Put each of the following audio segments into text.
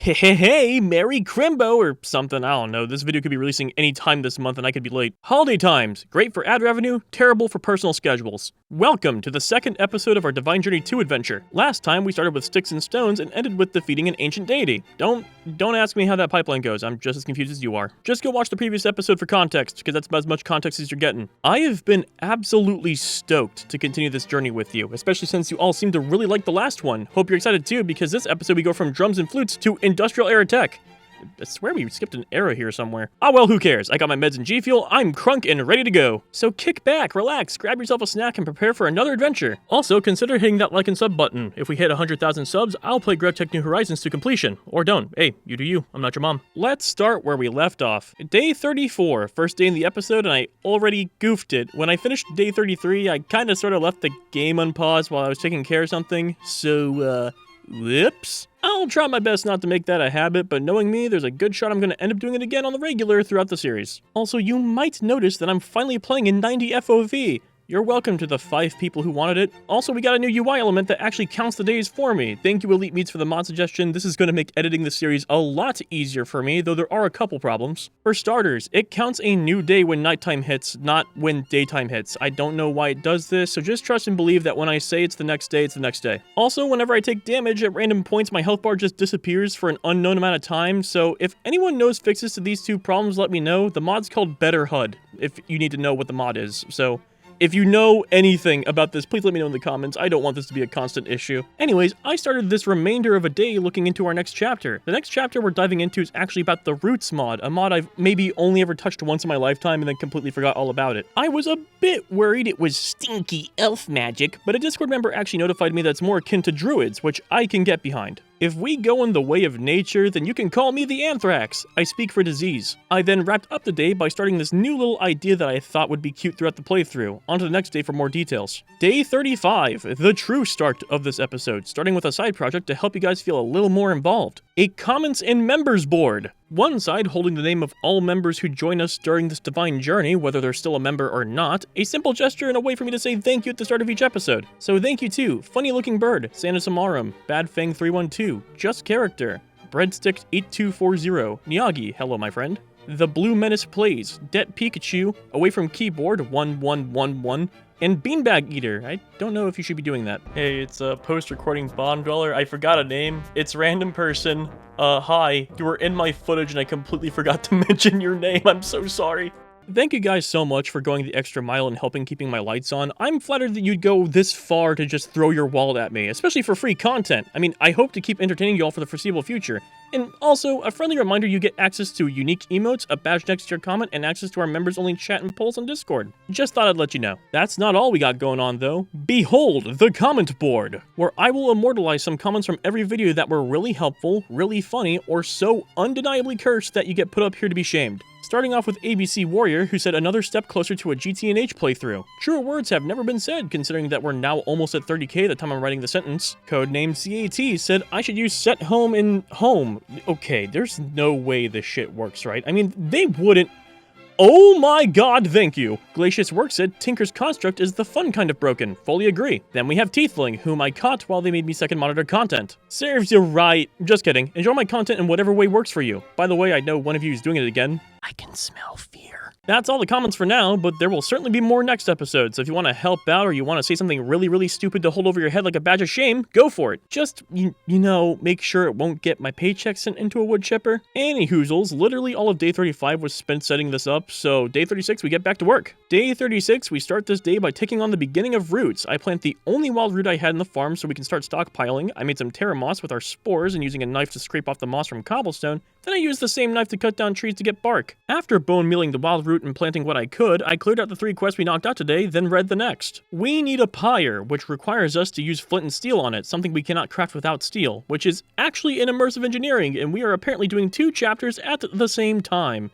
Hey, Merry Crimbo or something, I don't know. This video could be releasing any time this month and I could be late. Holiday times, great for ad revenue, terrible for personal schedules. Welcome to the second episode of our Divine Journey 2 adventure. Last time we started with sticks and stones and ended with defeating an ancient deity. Don't ask me how that pipeline goes, I'm just as confused as you are. Just go watch the previous episode for context, because that's about as much context as you're getting. I have been absolutely stoked to continue this journey with you, especially since you all seem to really like the last one. Hope you're excited too, because this episode we go from drums and flutes to industrial era tech. I swear we skipped an era here somewhere. Ah well, who cares? I got my meds and G Fuel, I'm crunk and ready to go. So kick back, relax, grab yourself a snack and prepare for another adventure. Also, consider hitting that like and sub button. If we hit 100,000 subs, I'll play GrowTech New Horizons to completion. Or don't. Hey, you do you. I'm not your mom. Let's start where we left off. Day 34, first day in the episode, and I already goofed it. When I finished day 33, I kinda sorta left the game unpaused while I was taking care of something. So, whoops. I'll try my best not to make that a habit, but knowing me, there's a good shot I'm going to end up doing it again on the regular throughout the series. Also, you might notice that I'm finally playing in 90 FOV. You're welcome to the 5 people who wanted it. Also, we got a new UI element that actually counts the days for me. Thank you, Elite Meats, for the mod suggestion. This is going to make editing the series a lot easier for me, though there are a couple problems. For starters, it counts a new day when nighttime hits, not when daytime hits. I don't know why it does this, so just trust and believe that when I say it's the next day, it's the next day. Also, whenever I take damage at random points, my health bar just disappears for an unknown amount of time, so if anyone knows fixes to these two problems, let me know. The mod's called Better HUD, if you need to know what the mod is, so if you know anything about this, please let me know in the comments. I don't want this to be a constant issue. Anyways, I started this remainder of a day looking into our next chapter. The next chapter we're diving into is actually about the Roots mod, a mod I've maybe only ever touched once in my lifetime and then completely forgot all about it. I was a bit worried it was stinky elf magic, but a Discord member actually notified me that it's more akin to druids, which I can get behind. If we go in the way of nature, then you can call me the Anthrax. I speak for disease. I then wrapped up the day by starting this new little idea that I thought would be cute throughout the playthrough. On to the next day for more details. Day 35, the true start of this episode, starting with a side project to help you guys feel a little more involved. A comments and members board. One side holding the name of all members who join us during this divine journey, whether they're still a member or not, a simple gesture and a way for me to say thank you at the start of each episode. So thank you to Funny Looking Bird, Santa Samarum, Badfang312, Just Character, Breadstick8240, Miyagi, hello my friend, The Blue Menace Plays, Det Pikachu, Away from Keyboard 1111, and Beanbag Eater. I don't know if you should be doing that. Hey, it's a post-recording Bond Dweller. I forgot a name. It's random person. Hi. You were in my footage and I completely forgot to mention your name. I'm so sorry. Thank you guys so much for going the extra mile and helping keeping my lights on. I'm flattered that you'd go this far to just throw your wallet at me, especially for free content. I mean, I hope to keep entertaining y'all for the foreseeable future. And also, a friendly reminder, you get access to unique emotes, a badge next to your comment, and access to our members-only chat and polls on Discord. Just thought I'd let you know. That's not all we got going on, though. Behold, the comment board, where I will immortalize some comments from every video that were really helpful, really funny, or so undeniably cursed that you get put up here to be shamed. Starting off with ABC Warrior, who said another step closer to a GT&H playthrough. Truer words have never been said, considering that we're now almost at 30k the time I'm writing the sentence. Codename CAT said I should use set home in home. Okay, there's no way this shit works, right? I mean, they wouldn't. Oh my god, thank you. Glacius Work said Tinker's construct is the fun kind of broken. Fully agree. Then we have Teethling, whom I caught while they made me second monitor content. Serves you right. Just kidding. Enjoy my content in whatever way works for you. By the way, I know one of you is doing it again. I can smell fear. That's all the comments for now, but there will certainly be more next episode, so if you want to help out or you want to say something really stupid to hold over your head like a badge of shame, go for it. Just, you know, make sure it won't get my paycheck sent into a wood chipper. Anyhoozles, literally all of day 35 was spent setting this up, so day 36 we get back to work. Day 36, we start this day by taking on the beginning of roots. I plant the only wild root I had in the farm so we can start stockpiling. I made some terra moss with our spores and using a knife to scrape off the moss from cobblestone. Then I used the same knife to cut down trees to get bark. After bone mealing the wild root and planting what I could, I cleared out the 3 quests we knocked out today, then read the next. We need a pyre, which requires us to use flint and steel on it, something we cannot craft without steel, which is actually in immersive engineering, and we are apparently doing 2 chapters at the same time.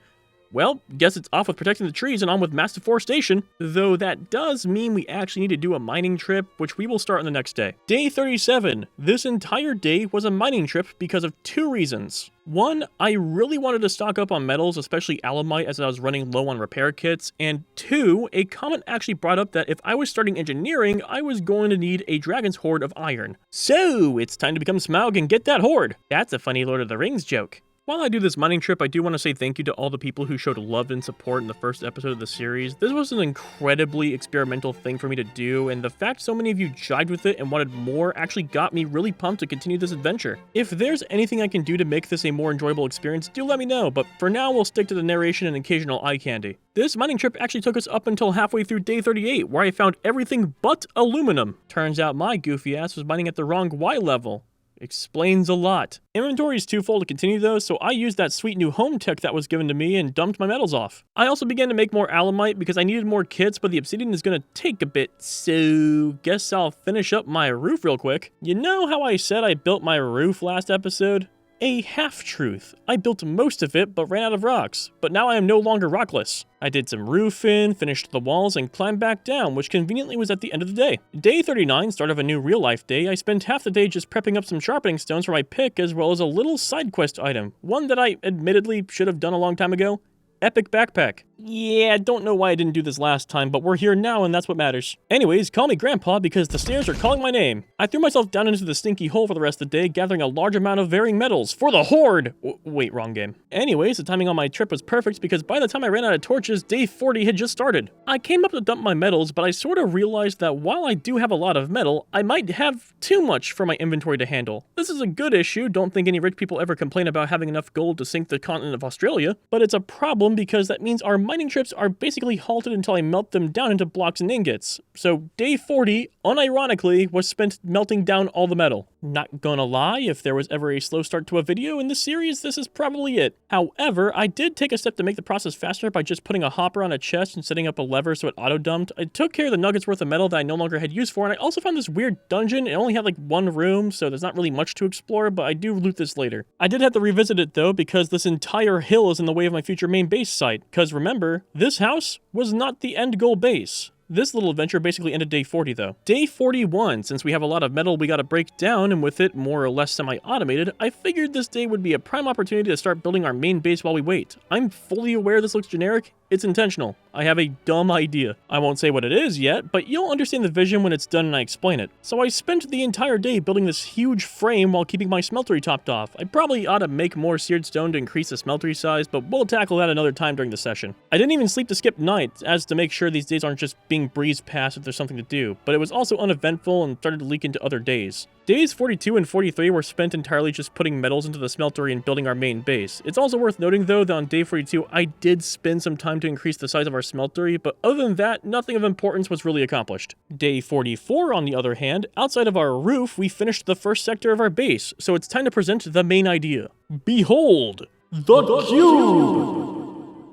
Well, guess it's off with protecting the trees and on with mass deforestation. Though that does mean we actually need to do a mining trip, which we will start on the next day. Day 37. This entire day was a mining trip because of two reasons. One, I really wanted to stock up on metals, especially alumite, as I was running low on repair kits. And two, a comment actually brought up that if I was starting engineering, I was going to need a dragon's hoard of iron. So, it's time to become Smaug and get that hoard. That's a funny Lord of the Rings joke. While I do this mining trip, I do want to say thank you to all the people who showed love and support in the first episode of the series. This was an incredibly experimental thing for me to do, and the fact so many of you jived with it and wanted more actually got me really pumped to continue this adventure. If there's anything I can do to make this a more enjoyable experience, do let me know, but for now we'll stick to the narration and occasional eye candy. This mining trip actually took us up until halfway through day 38, where I found everything but aluminum. Turns out my goofy ass was mining at the wrong Y level. Explains a lot. Inventory is too full to continue though, so I used that sweet new home tech that was given to me and dumped my metals off. I also began to make more alumite because I needed more kits, but the obsidian is gonna take a bit, so guess I'll finish up my roof real quick. You know how I said I built my roof last episode? A half-truth. I built most of it, but ran out of rocks. But now I am no longer rockless. I did some roofing, finished the walls, and climbed back down, which conveniently was at the end of the day. Day 39, start of a new real-life day, I spent half the day just prepping up some sharpening stones for my pick, as well as a little side quest item. One that I admittedly should have done a long time ago. Epic backpack. Yeah, I don't know why I didn't do this last time, but we're here now and that's what matters. Anyways, call me Grandpa because the stairs are calling my name. I threw myself down into the stinky hole for the rest of the day, gathering a large amount of varying metals for the horde! Wait, wrong game. Anyways, the timing on my trip was perfect because by the time I ran out of torches, day 40 had just started. I came up to dump my metals, but I sort of realized that while I do have a lot of metal, I might have too much for my inventory to handle. This is a good issue, don't think any rich people ever complain about having enough gold to sink the continent of Australia, but it's a problem because that means our mining trips are basically halted until I melt them down into blocks and ingots. So day 40, unironically, was spent melting down all the metal. Not gonna lie, if there was ever a slow start to a video in this series, this is probably it. However, I did take a step to make the process faster by just putting a hopper on a chest and setting up a lever so it auto-dumped. I took care of the nuggets worth of metal that I no longer had use for, and I also found this weird dungeon. It only had like one room, so there's not really much to explore, but I do loot this later. I did have to revisit it though, because this entire hill is in the way of my future main base site. Because remember, this house was not the end goal base. This little adventure basically ended day 40 though. Day 41, since we have a lot of metal we gotta break down, and with it more or less semi-automated, I figured this day would be a prime opportunity to start building our main base while we wait. I'm fully aware this looks generic. It's intentional. I have a dumb idea. I won't say what it is yet, but you'll understand the vision when it's done and I explain it. So I spent the entire day building this huge frame while keeping my smeltery topped off. I probably ought to make more seared stone to increase the smeltery size, but we'll tackle that another time during the session. I didn't even sleep to skip night, as to make sure these days aren't just being breezed past if there's something to do, but it was also uneventful and started to leak into other days. Days 42 and 43 were spent entirely just putting metals into the smeltery and building our main base. It's also worth noting though that on day 42 I did spend some time to increase the size of our smeltery, but other than that, nothing of importance was really accomplished. Day 44, on the other hand, outside of our roof, we finished the first sector of our base, so it's time to present the main idea. Behold, the cube!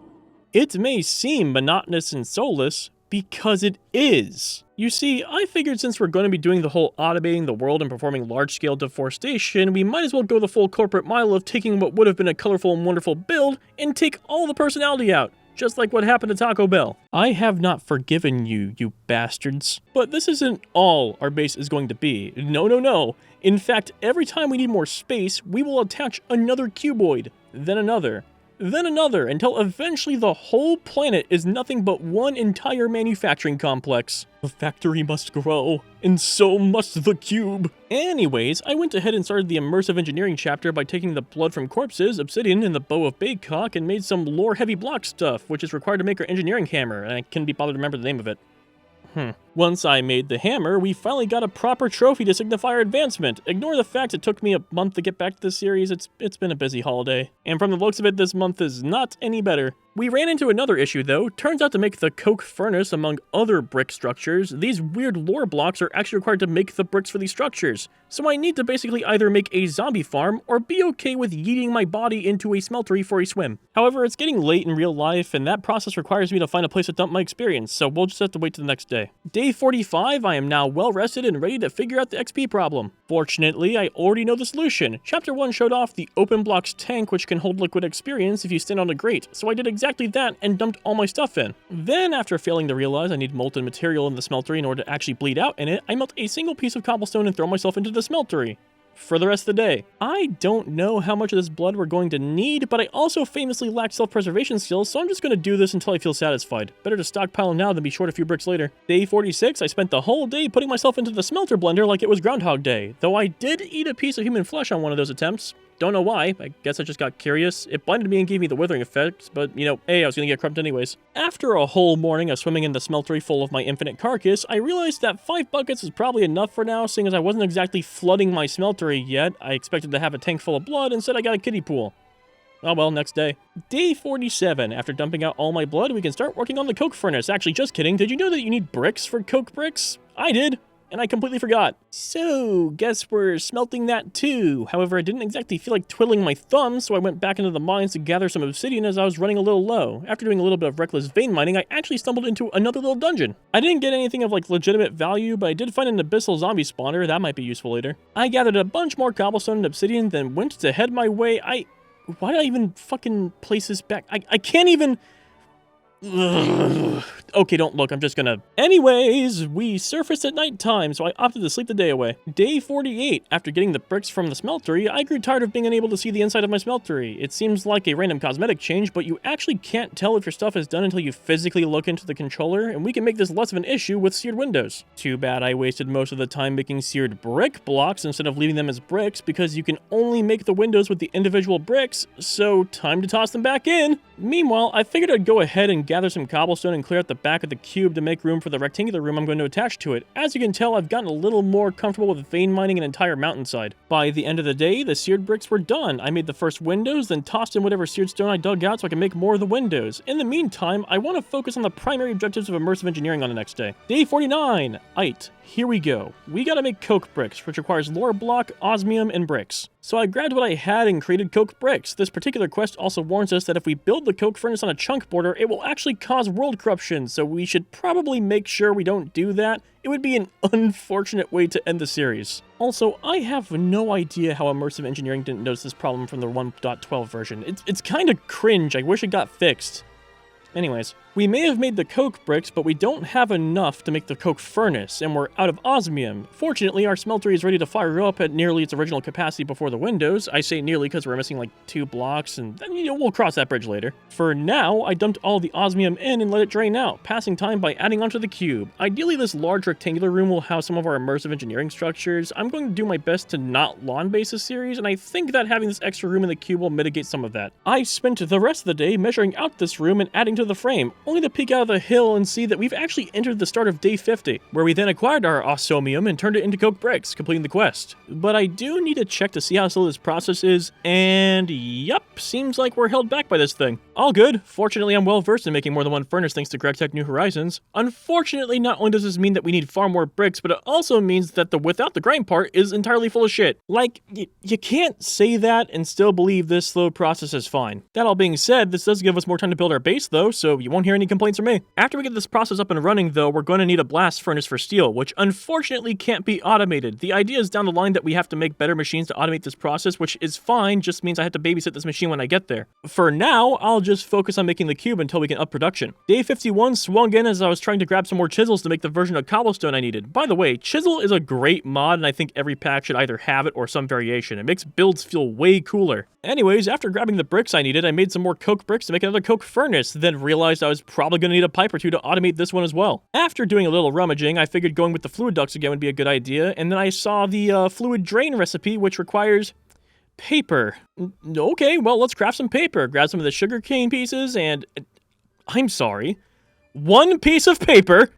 It may seem monotonous and soulless, because it is. You see, I figured since we're going to be doing the whole automating the world and performing large-scale deforestation, we might as well go the full corporate mile of taking what would have been a colorful and wonderful build and take all the personality out. Just like what happened to Taco Bell. I have not forgiven you, you bastards. But this isn't all our base is going to be. No, no, no. In fact, every time we need more space, we will attach another cuboid, then another, until eventually the whole planet is nothing but one entire manufacturing complex. The factory must grow, and so must the cube. Anyways, I went ahead and started the immersive engineering chapter by taking the blood from corpses, obsidian, and the bow of Baycock and made some lore-heavy block stuff, which is required to make our engineering hammer, and I couldn't be bothered to remember the name of it. Once I made the hammer, we finally got a proper trophy to signify our advancement. Ignore the fact it took me a month to get back to this series, it's been a busy holiday. And from the looks of it, this month is not any better. We ran into another issue though. Turns out to make the coke furnace, among other brick structures, these weird lore blocks are actually required to make the bricks for these structures. So I need to basically either make a zombie farm, or be okay with yeeting my body into a smeltery for a swim. However, it's getting late in real life, and that process requires me to find a place to dump my experience, so we'll just have to wait till the next day. day. Day 45, I am now well rested and ready to figure out the XP problem. Fortunately, I already know the solution. Chapter 1 showed off the open blocks tank which can hold liquid experience if you stand on a grate, so I did exactly that and dumped all my stuff in. Then, after failing to realize I need molten material in the smeltery in order to actually bleed out in it, I melt a single piece of cobblestone and throw myself into the smeltery for the rest of the day. I don't know how much of this blood we're going to need, but I also famously lack self-preservation skills, so I'm just going to do this until I feel satisfied. Better to stockpile now than be short a few bricks later. Day 46, I spent the whole day putting myself into the smelter blender like it was Groundhog Day, though I did eat a piece of human flesh on one of those attempts. Don't know why, I guess I just got curious. It blinded me and gave me the withering effect, but, you know, hey, I was gonna get corrupted anyways. After a whole morning of swimming in the smeltery full of my infinite carcass, I realized that 5 buckets is probably enough for now, seeing as I wasn't exactly flooding my smeltery yet. I expected to have a tank full of blood, instead I got a kiddie pool. Oh well, next day. Day 47. After dumping out all my blood, we can start working on the coke furnace. Actually, just kidding. Did you know that you need bricks for coke bricks? I did. And I completely forgot. So, guess we're smelting that too. However, I didn't exactly feel like twiddling my thumbs, so I went back into the mines to gather some obsidian as I was running a little low. After doing a little bit of reckless vein mining, I actually stumbled into another little dungeon. I didn't get anything of like legitimate value, but I did find an abyssal zombie spawner. That might be useful later. I gathered a bunch more cobblestone and obsidian, then went to head my way. Why did I even fucking place this back? I can't even... Ugh. Okay, don't look, I'm just gonna... Anyways, we surfaced at nighttime, so I opted to sleep the day away. Day 48. After getting the bricks from the smeltery, I grew tired of being unable to see the inside of my smeltery. It seems like a random cosmetic change, but you actually can't tell if your stuff is done until you physically look into the controller, and we can make this less of an issue with seared windows. Too bad I wasted most of the time making seared brick blocks instead of leaving them as bricks, because you can only make the windows with the individual bricks, so time to toss them back in. Meanwhile, I figured I'd go ahead and gather some cobblestone and clear out the back of the cube to make room for the rectangular room I'm going to attach to it. As you can tell, I've gotten a little more comfortable with vein mining an entire mountainside. By the end of the day, the seared bricks were done. I made the first windows, then tossed in whatever seared stone I dug out so I can make more of the windows. In the meantime, I want to focus on the primary objectives of immersive engineering on the next day. Day 49. Here we go. We gotta make coke bricks, which requires lore block, osmium, and bricks. So I grabbed what I had and created coke bricks. This particular quest also warns us that if we build the coke furnace on a chunk border, it will actually cause world corruption, so we should probably make sure we don't do that. It would be an unfortunate way to end the series. Also, I have no idea how immersive engineering didn't notice this problem from the 1.12 version. It's kind of cringe. I wish it got fixed. Anyways, we may have made the coke bricks, but we don't have enough to make the coke furnace, and we're out of osmium. Fortunately, our smeltery is ready to fire up at nearly its original capacity before the windows. I say nearly because we're missing like 2 blocks, and then, we'll cross that bridge later. For now, I dumped all the osmium in and let it drain out, passing time by adding onto the cube. Ideally, this large rectangular room will house some of our immersive engineering structures. I'm going to do my best to not lawn base this series, and I think that having this extra room in the cube will mitigate some of that. I spent the rest of the day measuring out this room and adding to the frame, only to peek out of the hill and see that we've actually entered the start of day 50, where we then acquired our osmium and turned it into coke bricks, completing the quest. But I do need to check to see how slow this process is, and yup, seems like we're held back by this thing. All good. Fortunately, I'm well versed in making more than one furnace thanks to GregTech New Horizons. Unfortunately, not only does this mean that we need far more bricks, but it also means that the without the grind part is entirely full of shit. Like, you can't say that and still believe this slow process is fine. That all being said, this does give us more time to build our base though, so you won't hear any complaints from me. After we get this process up and running though, we're going to need a blast furnace for steel, which unfortunately can't be automated. The idea is down the line that we have to make better machines to automate this process, which is fine, just means I have to babysit this machine when I get there. For now, I'll just focus on making the cube until we can up production. Day 51 swung in as I was trying to grab some more chisels to make the version of cobblestone I needed. By the way, chisel is a great mod, and I think every pack should either have it or some variation. It makes builds feel way cooler. Anyways, after grabbing the bricks I needed, I made some more coke bricks to make another coke furnace, then realized I was probably going to need a pipe or two to automate this one as well. After doing a little rummaging, I figured going with the fluid ducts again would be a good idea, and then I saw the fluid drain recipe, which requires paper. Okay, well, let's craft some paper. Grab some of the sugarcane pieces and... I'm sorry. 1 piece of paper?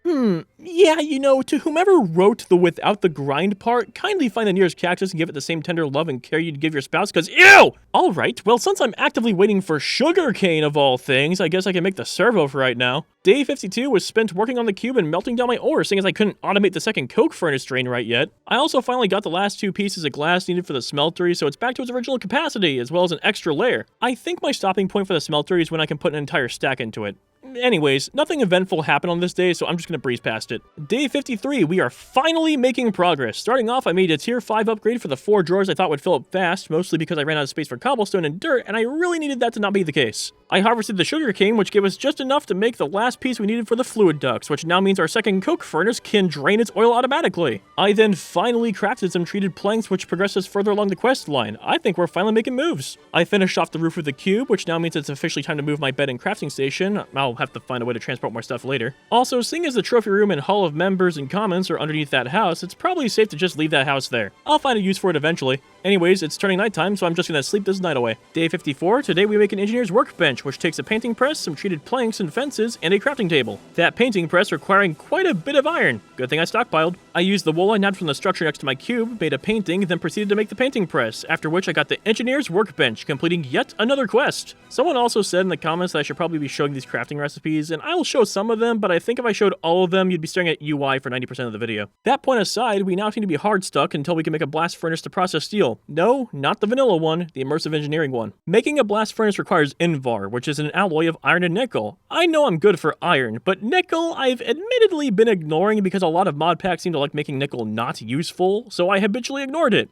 Yeah, to whomever wrote the without the grind part, kindly find the nearest cactus and give it the same tender love and care you'd give your spouse, cause ew! Alright, well, since I'm actively waiting for sugarcane of all things, I guess I can make the servo for right now. Day 52 was spent working on the cube and melting down my ore, seeing as I couldn't automate the second coke furnace drain right yet. I also finally got the last 2 pieces of glass needed for the smeltery, so it's back to its original capacity, as well as an extra layer. I think my stopping point for the smeltery is when I can put an entire stack into it. Anyways, nothing eventful happened on this day, so I'm just gonna breeze past it. Day 53, we are finally making progress. Starting off, I made a tier 5 upgrade for the 4 drawers I thought would fill up fast, mostly because I ran out of space for cobblestone and dirt, and I really needed that to not be the case. I harvested the sugar cane, which gave us just enough to make the last piece we needed for the fluid ducts, which now means our second coke furnace can drain its oil automatically. I then finally crafted some treated planks, which progressed us further along the quest line. I think we're finally making moves. I finished off the roof with the cube, which now means it's officially time to move my bed and crafting station. I'll have to find a way to transport more stuff later. Also, seeing as the trophy room and Hall of Members and Commons are underneath that house, it's probably safe to just leave that house there. I'll find a use for it eventually. Anyways, it's turning nighttime, so I'm just gonna sleep this night away. Day 54, today we make an engineer's workbench, which takes a painting press, some treated planks and fences, and a crafting table. That painting press requiring quite a bit of iron. Good thing I stockpiled. I used the wool I nabbed from the structure next to my cube, made a painting, then proceeded to make the painting press, after which I got the engineer's workbench, completing yet another quest. Someone also said in the comments that I should probably be showing these crafting recipes, and I will show some of them, but I think if I showed all of them, you'd be staring at UI for 90% of the video. That point aside, we now seem to be hard stuck until we can make a blast furnace to process steel. No, not the vanilla one, the immersive engineering one. Making a blast furnace requires invar, which is an alloy of iron and nickel. I know I'm good for iron, but nickel I've admittedly been ignoring because a lot of mod packs seem to like making nickel not useful, so I habitually ignored it.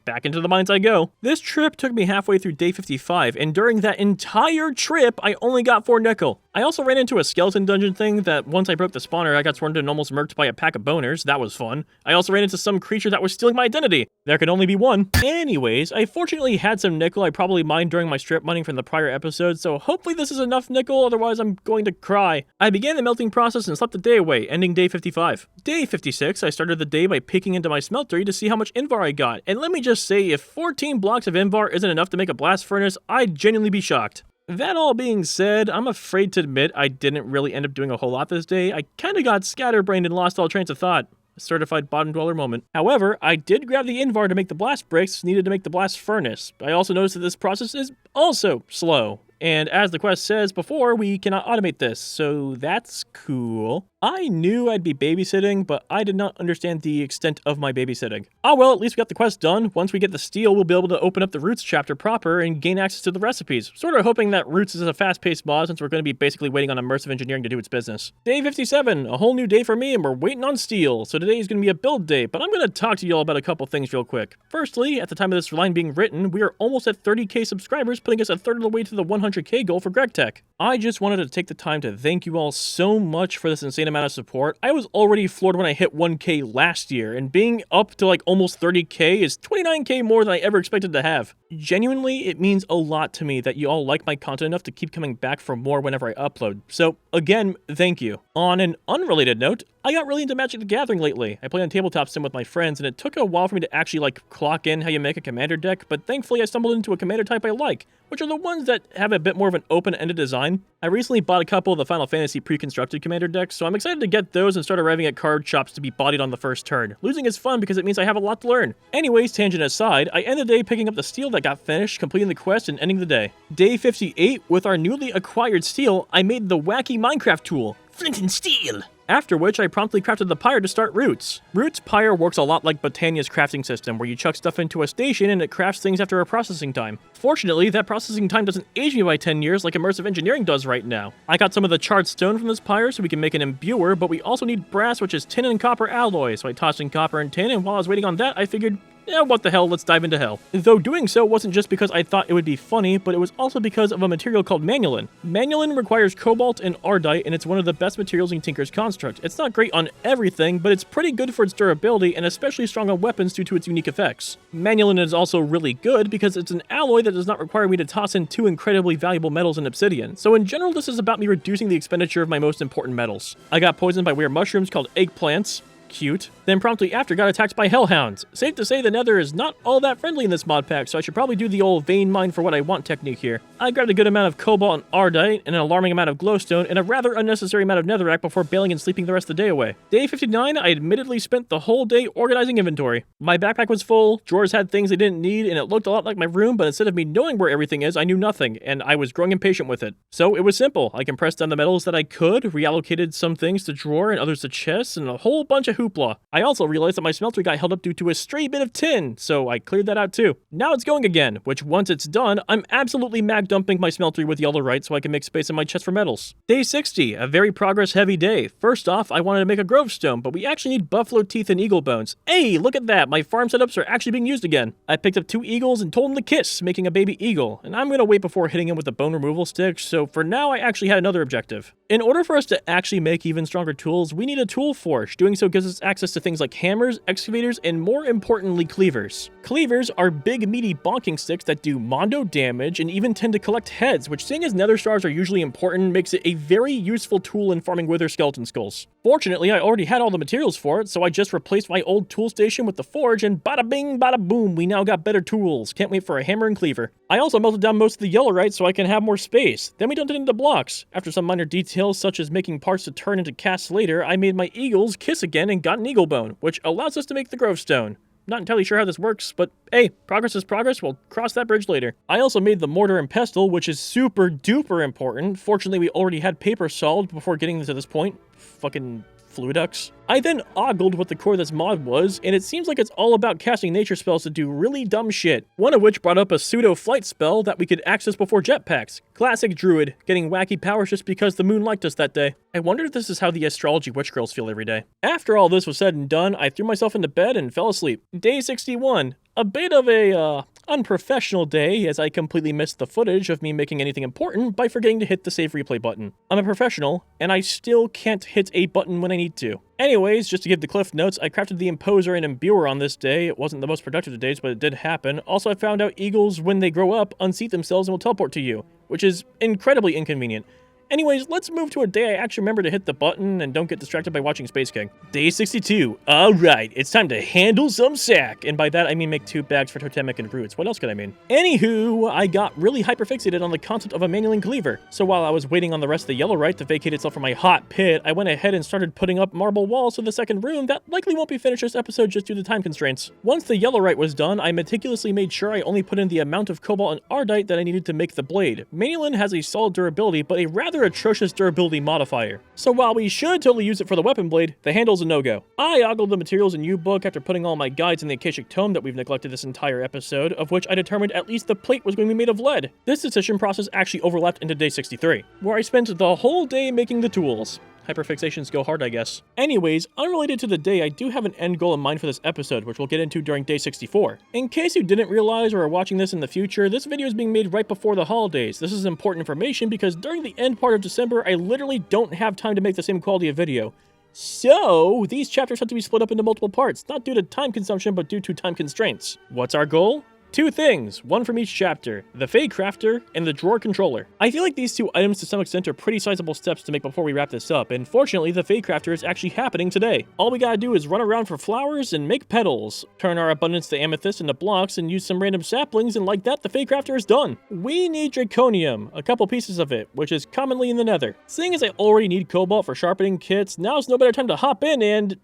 Back into the mines I go. This trip took me halfway through day 55, and during that entire trip, I only got 4 nickel. I also ran into a skeleton dungeon thing that once I broke the spawner, I got swarmed and almost murked by a pack of boners. That was fun. I also ran into some creature that was stealing my identity. There could only be one. Anyways, I fortunately had some nickel I probably mined during my strip mining from the prior episode, so hopefully this is enough nickel, otherwise I'm going to cry. I began the melting process and slept the day away, ending day 55. Day 56, I started the day by peeking into my smeltery to see how much invar I got, and let me just say, if 14 blocks of invar isn't enough to make a blast furnace, I'd genuinely be shocked. That all being said, I'm afraid to admit I didn't really end up doing a whole lot this day. I kinda got scatterbrained and lost all trains of thought. A certified bottom dweller moment. However, I did grab the invar to make the blast bricks needed to make the blast furnace. I also noticed that this process is also slow. And as the quest says before, we cannot automate this, so that's cool. I knew I'd be babysitting, but I did not understand the extent of my babysitting. Ah well, at least we got the quest done. Once we get the steel, we'll be able to open up the Roots chapter proper and gain access to the recipes. Sort of hoping that Roots is a fast-paced mod since we're going to be basically waiting on immersive engineering to do its business. Day 57, a whole new day for me and we're waiting on steel. So today is going to be a build day, but I'm going to talk to y'all about a couple things real quick. Firstly, at the time of this line being written, we are almost at 30k subscribers, putting us a third of the way to the 100k goal for Greg Tech. I just wanted to take the time to thank you all so much for this insane amount of support. I was already floored when I hit 1k last year, and being up to like almost 30k is 29k more than I ever expected to have. Genuinely, it means a lot to me that you all like my content enough to keep coming back for more whenever I upload. So again, thank you. On an unrelated note, I got really into Magic the Gathering lately. I play on tabletop sim with my friends, and it took a while for me to actually clock in how you make a commander deck, but thankfully I stumbled into a commander type I like, which are the ones that have a bit more of an open-ended design. I recently bought a couple of the Final Fantasy pre-constructed commander decks, so I'm excited to get those and start arriving at card shops to be bodied on the first turn. Losing is fun because it means I have a lot to learn. Anyways, tangent aside, I end the day picking up the steel that got finished, completing the quest, and ending the day. Day 58, with our newly acquired steel, I made the wacky Minecraft tool, Flint and Steel. After which, I promptly crafted the pyre to start Roots. Roots pyre works a lot like Botania's crafting system, where you chuck stuff into a station and it crafts things after a processing time. Fortunately, that processing time doesn't age me by 10 years like immersive engineering does right now. I got some of the charred stone from this pyre so we can make an imbuer, but we also need brass, which is tin and copper alloy, so I tossed in copper and tin, and while I was waiting on that, I figured, yeah, what the hell, let's dive into hell. Though doing so wasn't just because I thought it would be funny, but it was also because of a material called manulin. Manulin requires cobalt and ardite, and it's one of the best materials in Tinker's Construct. It's not great on everything, but it's pretty good for its durability and especially strong on weapons due to its unique effects. Manulin is also really good because it's an alloy that does not require me to toss in 2 incredibly valuable metals and obsidian. So in general, this is about me reducing the expenditure of my most important metals. I got poisoned by weird mushrooms called eggplants. Cute. Then promptly after got attacked by hellhounds. Safe to say the nether is not all that friendly in this mod pack, so I should probably do the old vein mine for what I want technique here. I grabbed a good amount of cobalt and ardite, and an alarming amount of glowstone, and a rather unnecessary amount of netherrack before bailing and sleeping the rest of the day away. Day 59, I admittedly spent the whole day organizing inventory. My backpack was full, drawers had things I didn't need, and it looked a lot like my room, but instead of me knowing where everything is, I knew nothing, and I was growing impatient with it. So it was simple. I compressed down the metals that I could, reallocated some things to drawer and others to chests, and a whole bunch of hoopla. I also realized that my smeltery got held up due to a stray bit of tin, so I cleared that out too. Now it's going again, which once it's done, I'm absolutely mag dumping my smeltery with yellowite so I can make space in my chest for metals. Day 60, a very progress heavy day. First off, I wanted to make a grovestone, but we actually need buffalo teeth and eagle bones. Hey, look at that, my farm setups are actually being used again. I picked up 2 eagles and told them to kiss, making a baby eagle, and I'm gonna wait before hitting him with the bone removal stick, so for now I actually had another objective. In order for us to actually make even stronger tools, we need a tool forge. Doing so gives us access to things like hammers, excavators, and more importantly, cleavers. Cleavers are big, meaty bonking sticks that do mondo damage and even tend to collect heads, which, seeing as nether stars are usually important, makes it a very useful tool in farming wither skeleton skulls. Fortunately, I already had all the materials for it, so I just replaced my old tool station with the forge, and bada bing, bada boom, we now got better tools. Can't wait for a hammer and cleaver. I also melted down most of the yellowite so I can have more space. Then we dumped it into blocks. After some minor details such as making parts to turn into casts later, I made my eagles kiss again and got an eagle bone, which allows us to make the grovestone. Not entirely sure how this works, but hey, progress is progress, we'll cross that bridge later. I also made the mortar and pestle, which is super duper important. Fortunately, we already had paper solved before getting to this point. Fucking fluiducts. I then ogled what the core of this mod was, and it seems like it's all about casting nature spells to do really dumb shit. One of which brought up a pseudo flight spell that we could access before jetpacks. Classic druid, getting wacky powers just because the moon liked us that day. I wonder if this is how the astrology witch girls feel every day. After all this was said and done, I threw myself into bed and fell asleep. Day 61. A bit of a, unprofessional day, as I completely missed the footage of me making anything important by forgetting to hit the save replay button. I'm a professional, and I still can't hit a button when I need to. Anyways, just to give the cliff notes, I crafted the imposer and imbuer on this day. It wasn't the most productive of days, but it did happen. Also, I found out eagles, when they grow up, unseat themselves and will teleport to you, which is incredibly inconvenient. Anyways, let's move to a day I actually remember to hit the button and don't get distracted by watching Space King. Day 62. Alright, it's time to handle some sack. And by that, I mean make 2 bags for totemic and roots. What else could I mean? Anywho, I got really hyperfixated on the concept of a manualing cleaver. So while I was waiting on the rest of the yellowite to vacate itself from my hot pit, I went ahead and started putting up marble walls to the second room that likely won't be finished this episode just due to time constraints. Once the yellowite was done, I meticulously made sure I only put in the amount of cobalt and ardite that I needed to make the blade. Manualing has a solid durability, but a rather atrocious durability modifier. So while we should totally use it for the weapon blade, the handle's a no-go. I ogled the materials in U-Book after putting all my guides in the Akashic Tome that we've neglected this entire episode, of which I determined at least the plate was going to be made of lead. This decision process actually overlapped into day 63, where I spent the whole day making the tools. Hyperfixations go hard, I guess. Anyways, unrelated to the day, I do have an end goal in mind for this episode, which we'll get into during day 64. In case you didn't realize or are watching this in the future, this video is being made right before the holidays. This is important information because during the end part of December, I literally don't have time to make the same quality of video. So, these chapters have to be split up into multiple parts, not due to time consumption, but due to time constraints. What's our goal? 2 things, one from each chapter, the Faye Crafter and the Drawer Controller. I feel like these 2 items to some extent are pretty sizable steps to make before we wrap this up, and fortunately the Faye Crafter is actually happening today. All we gotta do is run around for flowers and make petals, turn our abundance to amethyst into blocks and use some random saplings, and like that the Faye Crafter is done. We need draconium, a couple pieces of it, which is commonly in the nether. Seeing as I already need cobalt for sharpening kits, now's no better time to hop in and...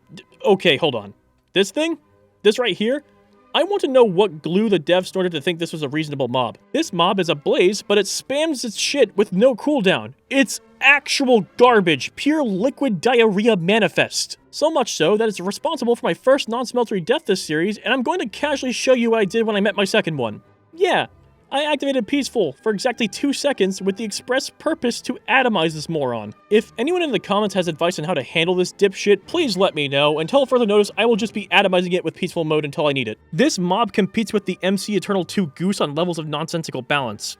Okay, hold on. This thing? This right here? I want to know what glue the devs snorted to think this was a reasonable mob. This mob is a blaze, but it spams its shit with no cooldown. It's actual garbage, pure liquid diarrhea manifest. So much so that it's responsible for my first non-smeltery death this series, and I'm going to casually show you what I did when I met my second one. Yeah, I activated Peaceful for exactly 2 seconds with the express purpose to atomize this moron. If anyone in the comments has advice on how to handle this dipshit, please let me know. Until further notice, I will just be atomizing it with Peaceful mode until I need it. This mob competes with the MC Eternal 2 Goose on levels of nonsensical balance.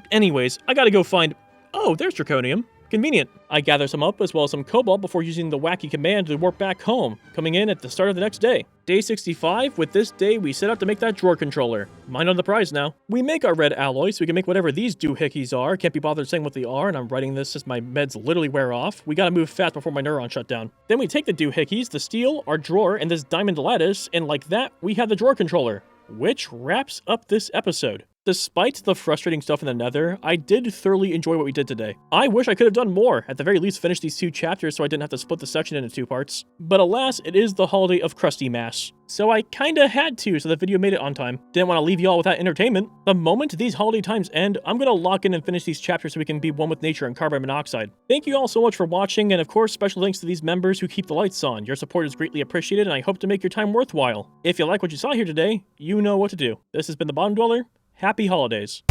Anyways, I gotta go find... Oh, there's Draconium. Convenient. I gather some up as well as some cobalt before using the wacky command to warp back home, coming in at the start of the next day. Day 65, with this day we set out to make that drawer controller. Mine on the prize now. We make our red alloy so we can make whatever these doohickeys are. Can't be bothered saying what they are, and I'm writing this as my meds literally wear off. We gotta move fast before my neurons shut down. Then we take the doohickeys, the steel, our drawer, and this diamond lattice, and like that, we have the drawer controller, which wraps up this episode. Despite the frustrating stuff in the nether, I did thoroughly enjoy what we did today. I wish I could have done more, at the very least finish these 2 chapters so I didn't have to split the section into 2 parts. But alas, it is the holiday of crusty mass. So I kinda had to, so the video made it on time. Didn't want to leave y'all without entertainment. The moment these holiday times end, I'm gonna lock in and finish these chapters so we can be one with nature and carbon monoxide. Thank you all so much for watching, and of course, special thanks to these members who keep the lights on. Your support is greatly appreciated, and I hope to make your time worthwhile. If you like what you saw here today, you know what to do. This has been the Bottom Dweller. Happy holidays.